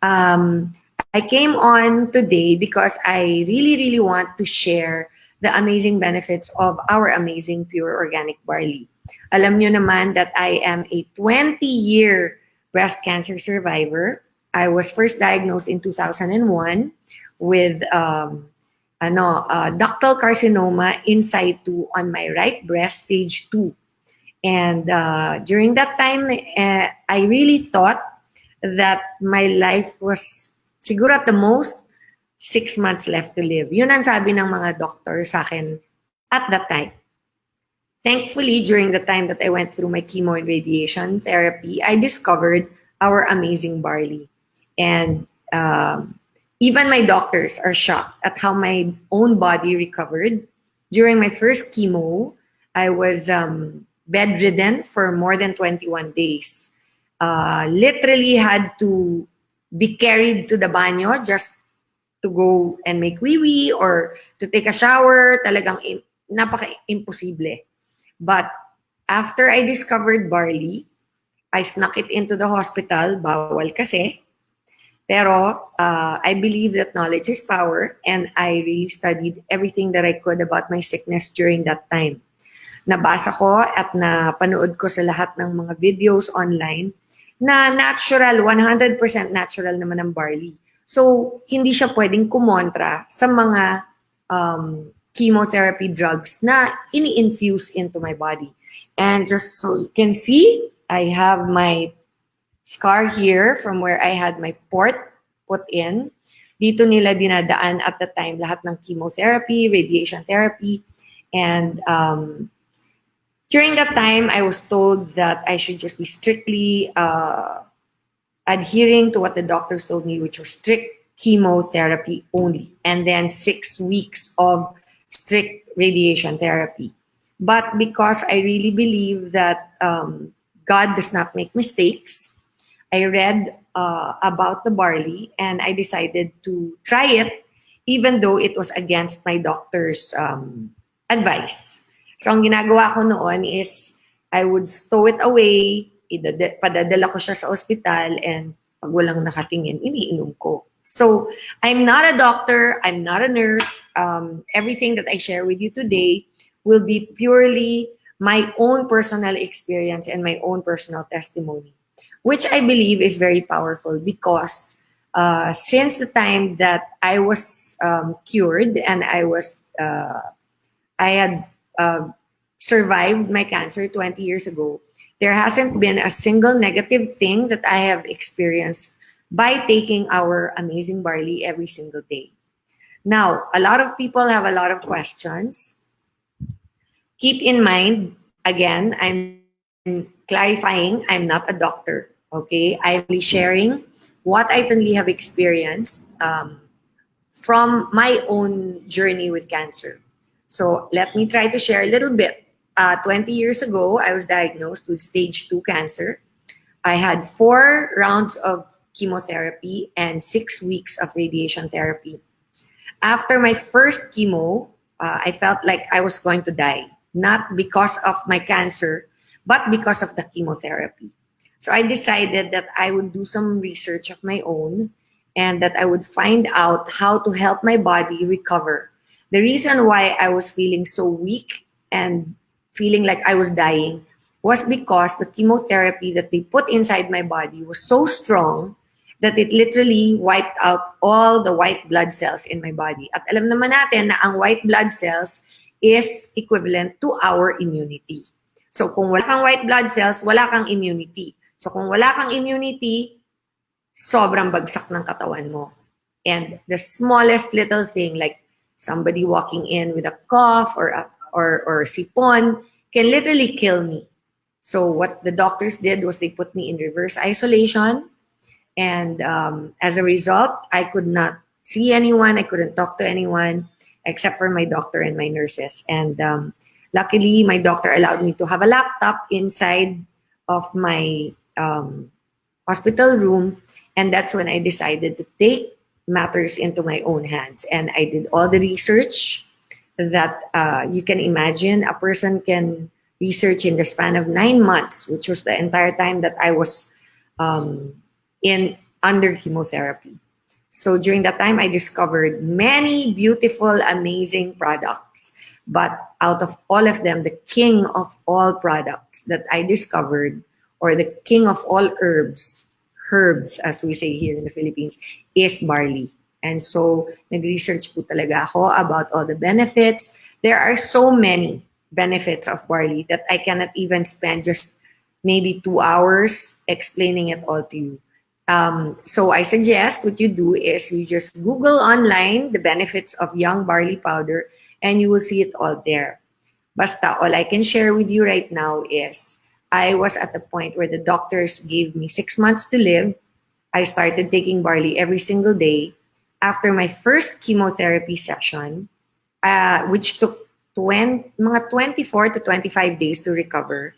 Um, I came on today because I really want to share the amazing benefits of our amazing pure organic barley. Alam nyo naman that I am a 20-year breast cancer survivor. I was first diagnosed in 2001 with ductal carcinoma in situ on my right breast, stage 2. And during that time, I really thought that my life was siguro at the most 6 months left to live. Yun ang sabi ng mga doctor sa akin at that time. Thankfully, during the time that I went through my chemo and radiation therapy, I discovered our amazing barley. And even my doctors are shocked at how my own body recovered. During my first chemo, I was bedridden for more than 21 days. Literally had to be carried to the banyo just to go and make wee-wee or to take a shower. Talagang napaka-imposible. But after I discovered barley, I snuck it into the hospital. Bawal kasi. Pero I believe that knowledge is power, and I really studied everything that I could about my sickness during that time. Nabasa ko at napanood ko sa lahat ng mga videos online na natural, 100% natural naman ang barley. So, hindi siya pwedeng kumontra sa mga chemotherapy drugs na ini-infuse into my body. And just so you can see, I have my scar here from where I had my port put in. Dito nila dinadaan at the time lahat ng chemotherapy, radiation therapy. And during that time, I was told that I should just be strictly adhering to what the doctors told me, which was strict chemotherapy only, and then 6 weeks of strict radiation therapy. But because I really believe that God does not make mistakes, I read about the barley and I decided to try it, even though it was against my doctor's advice. So ang ginagawa ko noon is I would stow it away, padadala ko siya sa ospital, and pag walang nakatingin, iniinom ko. So I'm not a doctor, I'm not a nurse. Everything that I share with you today will be purely my own personal experience and my own personal testimony, which I believe is very powerful because since the time that I was cured and I had survived my cancer 20 years ago, there hasn't been a single negative thing that I have experienced by taking our amazing barley every single day. Now, a lot of people have a lot of questions. Keep in mind, again, I'm clarifying, I'm not a doctor, okay? I'm only sharing what I personally have experienced from my own journey with cancer. So let me try to share a little bit. 20 years ago, I was diagnosed with stage 2 cancer. I had 4 rounds of chemotherapy and 6 weeks of radiation therapy. After my first chemo, I felt like I was going to die, not because of my cancer, but because of the chemotherapy. So I decided that I would do some research of my own and that I would find out how to help my body recover. The reason why I was feeling so weak and feeling like I was dying was because the chemotherapy that they put inside my body was so strong that it literally wiped out all the white blood cells in my body. At alam naman natin na ang white blood cells is equivalent to our immunity. So kung wala kang white blood cells, wala kang immunity. So kung wala kang immunity, sobrang bagsak ng katawan mo. And the smallest little thing, like somebody walking in with a cough or sipon, can literally kill me. So what the doctors did was they put me in reverse isolation. And as a result, I could not see anyone. I couldn't talk to anyone except for my doctor and my nurses. And luckily, my doctor allowed me to have a laptop inside of my hospital room. And that's when I decided to take matters into my own hands. And I did all the research that you can imagine a person can research in the span of 9 months, which was the entire time that I was in under chemotherapy. So during that time, I discovered many beautiful, amazing products. But out of all of them, the king of all products that I discovered, or the king of all herbs as we say here in the Philippines, is barley. And so nag-research po talaga ako about all the benefits. There are so many benefits of barley that I cannot even spend just maybe 2 hours explaining it all to you. So I suggest what you do is you just Google online the benefits of young barley powder and you will see it all there. Basta, all I can share with you right now is I was at the point where the doctors gave me 6 months to live. I started taking barley every single day. After my first chemotherapy session, which took mga 24 to 25 days to recover,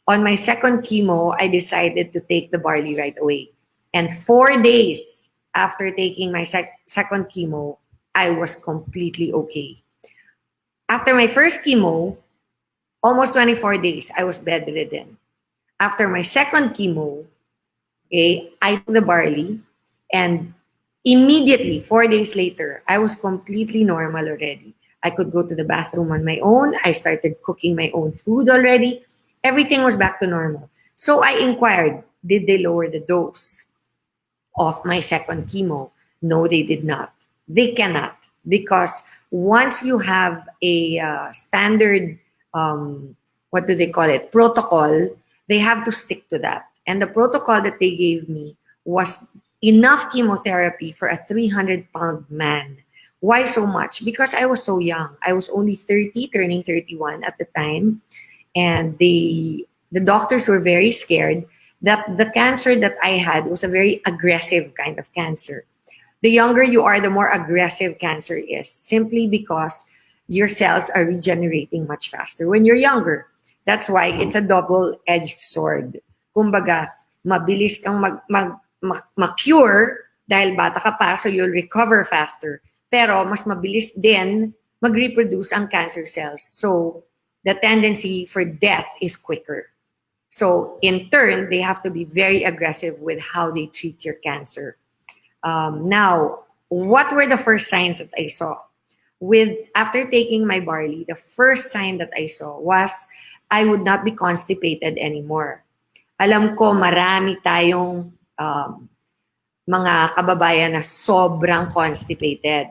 on my second chemo, I decided to take the barley right away. And 4 days after taking my second chemo, I was completely okay. After my first chemo, almost 24 days, I was bedridden. After my second chemo, okay, I took the barley and immediately, 4 days later, I was completely normal already. I could go to the bathroom on my own. I started cooking my own food already. Everything was back to normal. So I inquired, did they lower the dose of my second chemo? No, they did not. They cannot, because once you have a standard, what do they call it, protocol, they have to stick to that. And the protocol that they gave me was enough chemotherapy for a 300-pound man. Why so much? Because I was so young. I was only 30, turning 31 at the time. And the doctors were very scared that the cancer that I had was a very aggressive kind of cancer. The younger you are, the more aggressive cancer is, simply because your cells are regenerating much faster when you're younger. That's why it's a double-edged sword. Kumbaga, mabilis kang ma-cure dahil bata ka pa, so you'll recover faster. Pero mas mabilis din mag-reproduce ang cancer cells. So the tendency for death is quicker. So in turn, they have to be very aggressive with how they treat your cancer. Now, what were the first signs that I saw? After taking my barley, the first sign that I saw was I would not be constipated anymore. Alam ko marami tayong mga kababayan na sobrang constipated.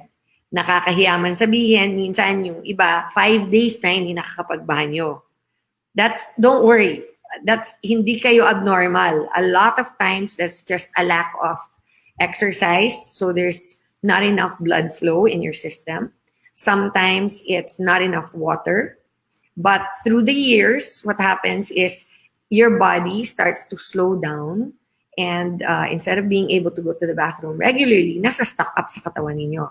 Nakakahiya man sabihin, minsan yung iba, 5 days na hindi nakakapagbanyo. Don't worry. Hindi kayo abnormal. A lot of times, that's just a lack of exercise. So there's not enough blood flow in your system. Sometimes it's not enough water. But through the years, what happens is your body starts to slow down. And instead of being able to go to the bathroom regularly, nasa stock up sa katawan ninyo.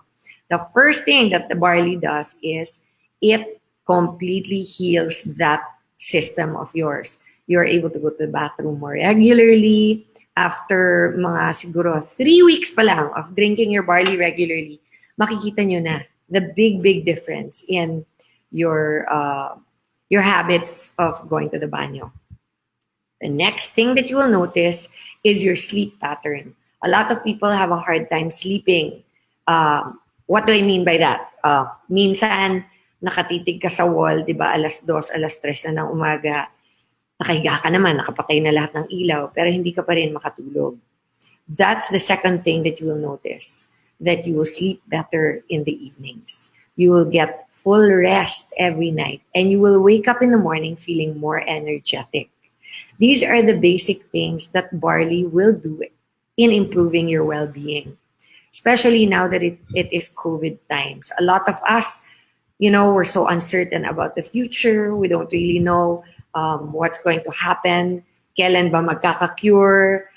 The first thing that the barley does is it completely heals that system of yours. You're able to go to the bathroom more regularly. After mga siguro 3 weeks pa lang of drinking your barley regularly, makikita nyo na the big difference in your habits of going to the banyo. The next thing that you will notice is your sleep pattern. A lot of people have a hard time sleeping. What do I mean by that? Minsan, nakatitig ka sa wall, di ba, 2:00, 3:00 na ng umaga, nakahiga ka naman, nakapatay na lahat ng ilaw, pero hindi ka pa rin makatulog. That's the second thing that you will notice, that you will sleep better in the evenings. You will get full rest every night, and you will wake up in the morning feeling more energetic. These are the basic things that barley will do in improving your well-being. Especially now that it is COVID times. A lot of us, we're so uncertain about the future. We don't really know what's going to happen. Kailan ba magkaka-cure?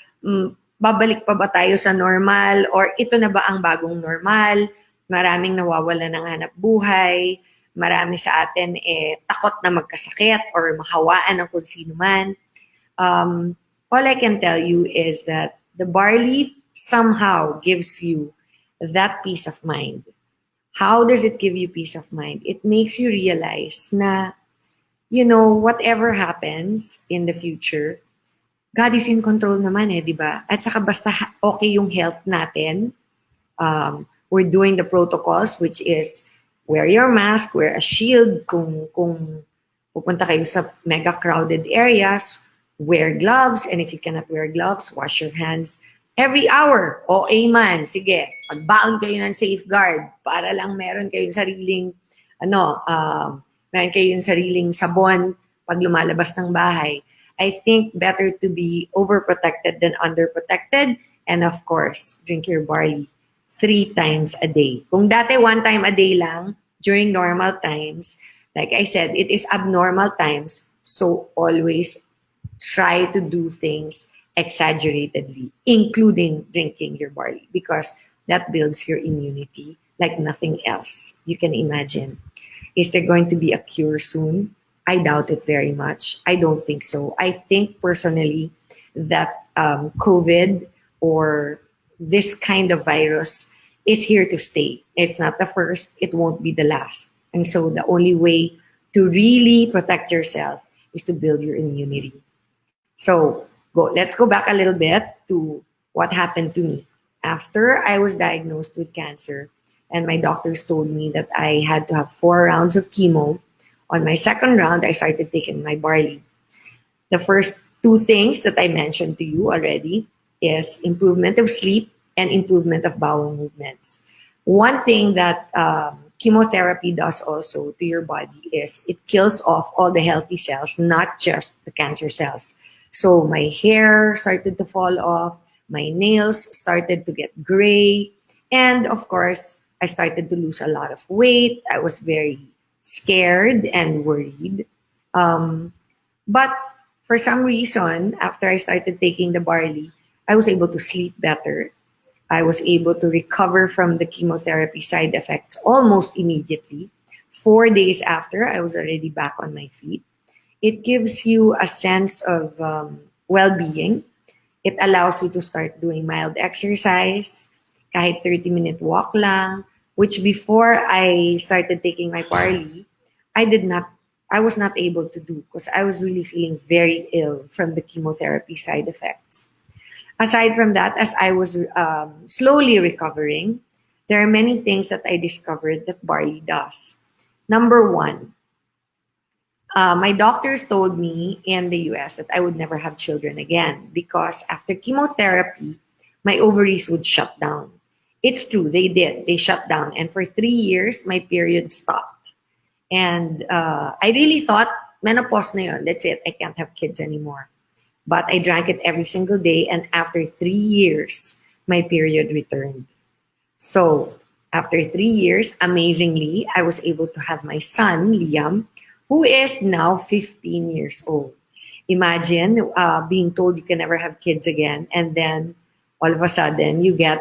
Babalik pa ba tayo sa normal? Or ito na ba ang bagong normal? Maraming nawawala ng hanap buhay. Marami sa atin takot na magkasakit or mahawaan ng kung sino man. All I can tell you is that the barley somehow gives you that peace of mind. How does it give you peace of mind? It makes you realize na, whatever happens in the future, God is in control naman di ba? At saka basta okay yung health natin, we're doing the protocols, which is wear your mask, wear a shield kung pupunta kayo sa mega crowded areas, wear gloves, and if you cannot wear gloves, wash your hands every hour. OA man, sige, magbaon kayo ng safeguard para lang meron kayong sariling meron kayong sariling sabon pag lumalabas ng bahay. I think better to be overprotected than underprotected. And of course, drink your barley 3 times a day. Kung dati 1 time a day lang, during normal times, like I said, it is abnormal times. So always try to do things exaggeratedly, including drinking your barley, because that builds your immunity like nothing else you can imagine. Is there going to be a cure soon? I doubt it very much. I don't think so. I think personally that COVID or this kind of virus is here to stay. It's not the first, it won't be the last. And so the only way to really protect yourself is to build your immunity. So let's go back a little bit to what happened to me. After I was diagnosed with cancer, and my doctors told me that I had to have 4 rounds of chemo. On my second round, I started taking my barley. The first 2 things that I mentioned to you already is improvement of sleep and improvement of bowel movements. One thing that chemotherapy does also to your body is it kills off all the healthy cells, not just the cancer cells. So my hair started to fall off, my nails started to get gray, and of course, I started to lose a lot of weight. I was very scared and worried. But for some reason, after I started taking the barley, I was able to sleep better. I was able to recover from the chemotherapy side effects almost immediately. 4 days after, I was already back on my feet. It gives you a sense of well-being. It allows you to start doing mild exercise, kahit 30-minute walk lang, which before I started taking my barley, I was not able to do because I was really feeling very ill from the chemotherapy side effects. Aside from that, as I was slowly recovering, there are many things that I discovered that barley does. Number one, my doctors told me in the US that I would never have children again because after chemotherapy, my ovaries would shut down. It's true, they did. They shut down. And for 3 years, my period stopped. And I really thought, menopause na yun, that's it, I can't have kids anymore. But I drank it every single day, and after 3 years, my period returned. So after 3 years, amazingly, I was able to have my son, Liam, who is now 15 years old. Imagine being told you can never have kids again, and then all of a sudden you get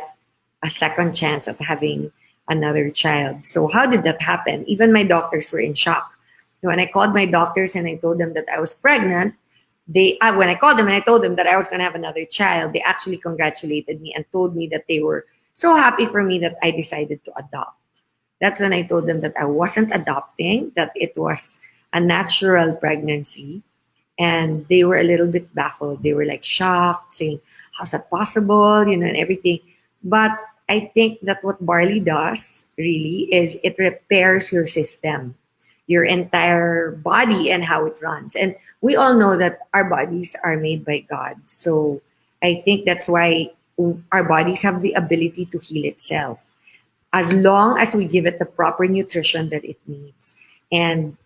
a second chance at having another child. So how did that happen? Even my doctors were in shock. When I called my doctors and I told them that I was pregnant, when I called them and I told them that I was going to have another child, they actually congratulated me and told me that they were so happy for me that I decided to adopt. That's when I told them that I wasn't adopting, that it was a natural pregnancy. And they were a little bit baffled. They were like shocked, saying, how's that possible? And everything. But I think that what barley does really is it repairs your system, your entire body and how it runs. And we all know that our bodies are made by God. So I think that's why our bodies have the ability to heal itself as long as we give it the proper nutrition that it needs. And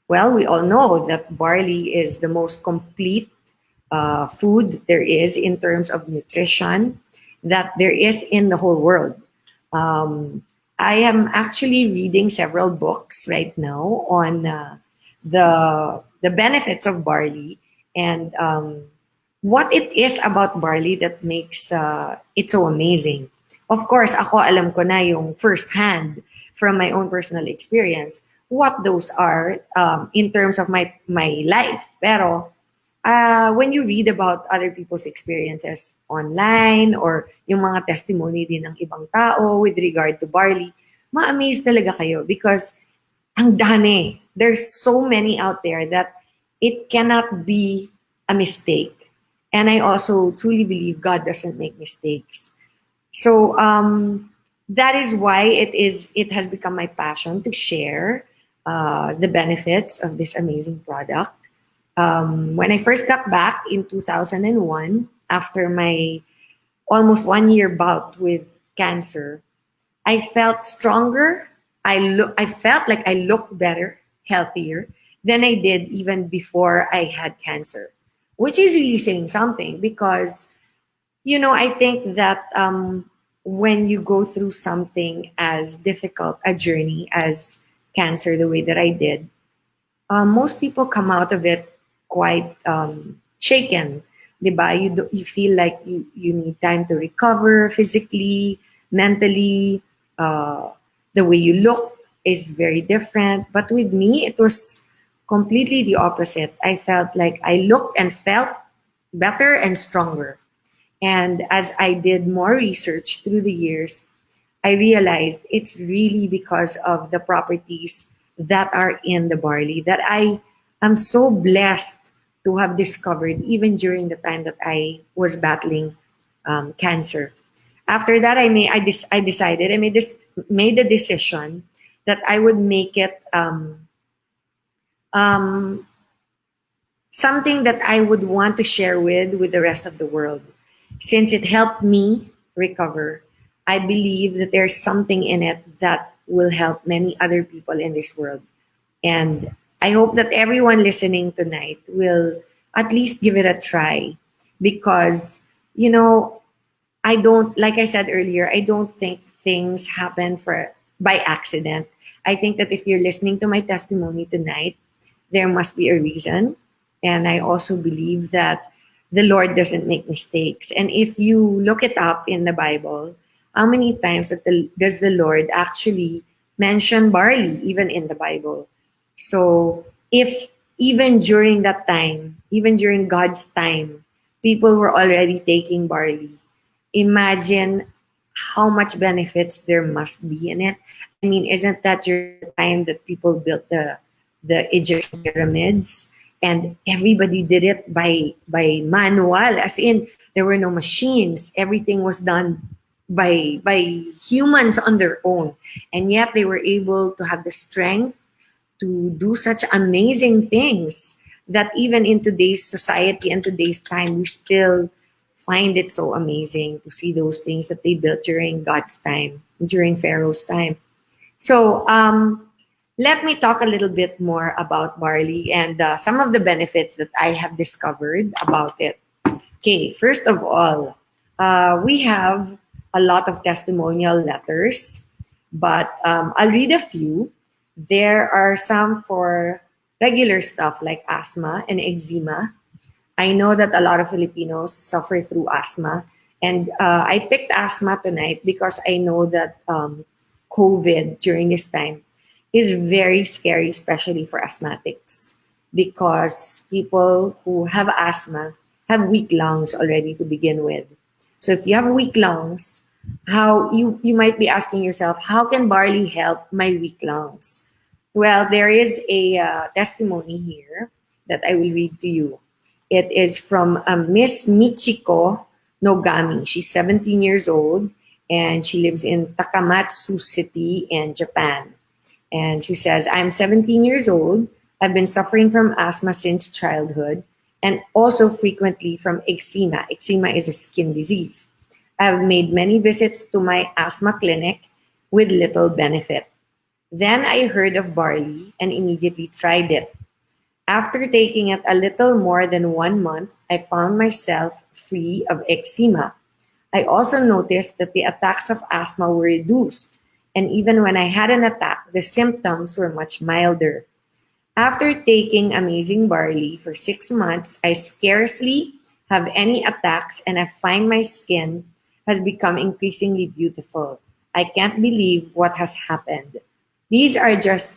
well, we all know that barley is the most complete food there is in terms of nutrition that there is in the whole world. I am actually reading several books right now on the benefits of barley and what it is about barley that makes it so amazing. Of course, ako alam ko na yung firsthand from my own personal experience what those are in terms of my life. Pero when you read about other people's experiences online or yung mga testimony din ng ibang tao with regard to barley, ma-amaze talaga kayo because ang dami. There's so many out there that it cannot be a mistake. And I also truly believe God doesn't make mistakes. So that is why it has become my passion to share the benefits of this amazing product. When I first got back in 2001, after my almost 1 year bout with cancer, I felt stronger. I felt like I looked better, healthier than I did even before I had cancer, which is really saying something because I think that when you go through something as difficult a journey as cancer, the way that I did, most people come out of it quite shaken. Diba? You feel like you need time to recover physically, mentally. Uh, the way you look is very different. But with me, it was completely the opposite. I felt like I looked and felt better and stronger. And as I did more research through the years, I realized it's really because of the properties that are in the barley that I am so blessed to have discovered even during the time that I was battling cancer. After that, I decided made the decision that I would make it um, something that I would want to share with the rest of the world. Since it helped me recover, I believe that there's something in it that will help many other people in this world. And I hope that everyone listening tonight will at least give it a try because, I don't, like I said earlier, I don't think things happen by accident. I think that if you're listening to my testimony tonight, there must be a reason. And I also believe that the Lord doesn't make mistakes. And if you look it up in the Bible, how many times does the Lord actually mention barley, even in the Bible? So if even during that time, even during God's time, people were already taking barley, imagine how much benefits there must be in it. I mean, isn't that during the time that people built the Egyptian pyramids? And everybody did it by manual, as in there were no machines. Everything was done by humans on their own, and yet they were able to have the strength to do such amazing things that even in today's society and today's time, we still find it so amazing to see those things that they built during God's time, during Pharaoh's time. So let me talk a little bit more about barley and some of the benefits that I have discovered about it. Okay, first of all, we have a lot of testimonial letters, but I'll read a few. There are some for regular stuff like asthma and eczema. I know that a lot of Filipinos suffer through asthma, and I picked asthma tonight because I know that COVID during this time is very scary, especially for asthmatics, because people who have asthma have weak lungs already to begin with. So if you have weak lungs, how you might be asking yourself, how can barley help my weak lungs? Well, there is a testimony here that I will read to you. It is from Miss Michiko Nogami. She's 17 years old and she lives in Takamatsu City in Japan. And she says, I'm 17 years old. I've been suffering from asthma since childhood and also frequently from eczema. Eczema is a skin disease. I've made many visits to my asthma clinic with little benefit. Then I heard of barley and immediately tried it. After taking it a little more than 1 month, I found myself free of eczema. I also noticed that the attacks of asthma were reduced, and even when I had an attack, the symptoms were much milder. After taking Amazing Barley for 6 months, I scarcely have any attacks and I find my skin has become increasingly beautiful. I can't believe what has happened. These are just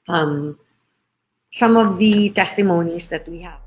um, some of the testimonies that we have.